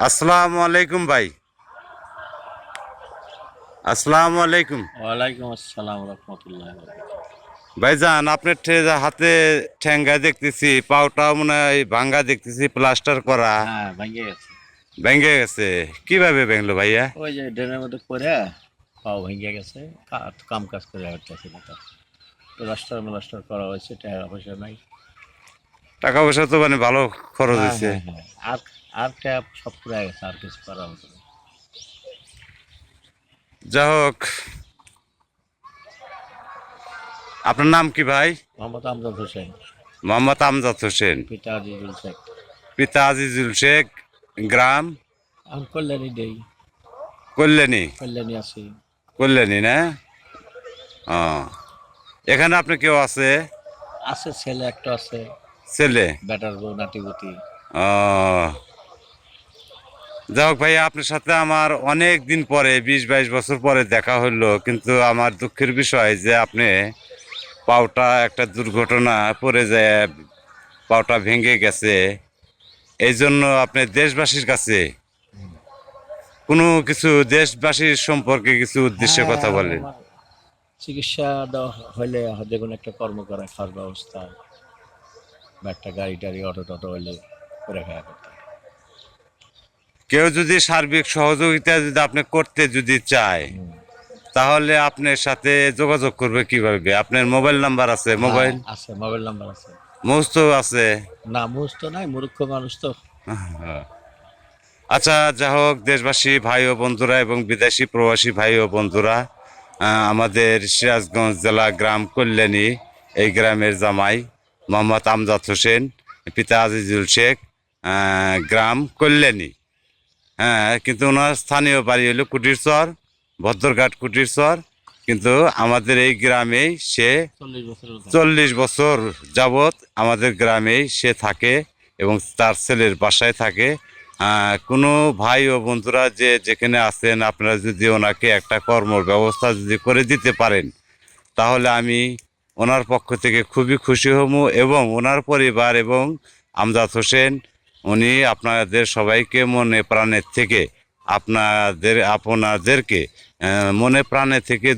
আসসালামু আলাইকুম ভাই। আসসালামু আলাইকুম। ওয়ালাইকুম আসসালাম রহমতুল্লাহ। ভাইজান, আপনার হাতে ঠ্যাঙ্গা দেখতেছি, পাওটা মনে হয় ভাঙ্গা দেখতেছি, প্লাস্টার করা হ্যাঁ, ভেঙে গেছে। ভেঙে গেছে। কিভাবে ভেঙলো ভাইয়া? ওই যে ড্রেনের মধ্যে পড়ে পাও ভেঙে গেছে। কাম কাজ করে হচ্ছে না তো। প্লাস্টার প্লাস্টার করা হয়েছে, টাকা পয়সা নাই। টাকা পয়সা তো মানে ভালো খরচ হ্যাঁ হয়েছে। হ্যাঁ হ্যাঁ, আর আর ট্যাপ সব পুড়ে গেছে, আর কিছু করা হতো না। যা হোক, আপনার নাম কি ভাই? মোহাম্মদ আমজাদ হোসেন, মোহাম্মদ আমজাদ হোসেন, পিতা আজিজুল শেখ। পিতা আজিজুল শেখ, গ্রাম আমি কল্যাণী দেই, কল্যাণী। কল্যাণী আছি। কল্যাণী না? ও, এখানে আপনি কেউ আছে? আছে, ছেলে একটা আছে, ছেলে? বেটার বউ নাতিপতি। ও, যাই হোক ভাই, আপনার সাথে আমার অনেক দিন পরে 20-22 বছর পরে দেখা হলো, কিন্তু আমার দুঃখের বিষয় যে আপনি পাওটা একটা দুর্ঘটনা পড়ে যায়, পাওটা ভেঙে গেছে। এই জন্য আপনি দেশবাসীর কাছে কোনো কিছু, দেশবাসীর সম্পর্কে কিছু উদ্দেশ্যে হ্যাঁ, কথা বলেন। আমার চিকিৎসা দেওয়া হইলে যে কোনো একটা কর্ম করা, খাওয়ার ব্যবস্থা বা একটা গাড়ি টাড়ি অটো টটো হইলে করে খাওয়া করতে। কেউ যদি সার্বিক সহযোগিতা যদি আপনি করতে যদি চায়, তাহলে আপনার সাথে যোগাযোগ করবে কিভাবে? আপনার মোবাইল নাম্বার আছে? মোবাইল আছে, মোবাইল নাম্বার আছে। মুহস্ত আছে? না, মুজ তো নাই, মূর্খ মানুষ তো। আচ্ছা, যা হোক, দেশবাসী ভাই ও বন্ধুরা এবং বিদেশি প্রবাসী ভাই ও বন্ধুরা, আমাদের সিরাজগঞ্জ জেলা গ্রাম কল্যাণী, এই গ্রামের জামাই মোহাম্মদ আমজাদ হোসেন, পিতা আজিজুল শেখ, গ্রাম কল্যাণী। হ্যাঁ, কিন্তু ওনার স্থানীয় বাড়ি হলো কুটিরচর, ভদ্রঘাট কুটিরচর। কিন্তু আমাদের এই গ্রামেই সে 40 বছরের কথা। 40 বছর যাবৎ আমাদের গ্রামেই সে থাকে এবং তার ছেলের বাসায় থাকে। কোনো ভাই ও বন্ধুরা যে যেখানে আছেন, আপনারা যদি ওনাকে একটা কর্মর ব্যবস্থা যদি করে দিতে পারেন, তাহলে আমি ওনার পক্ষ থেকে খুবই খুশি হব। এবং ওনার পরিবার এবং আমজাদ হোসেন, উনি আপনাদের সবাইকে মনে প্রাণের থেকে আপনাদেরকে মনে প্রাণে থেকে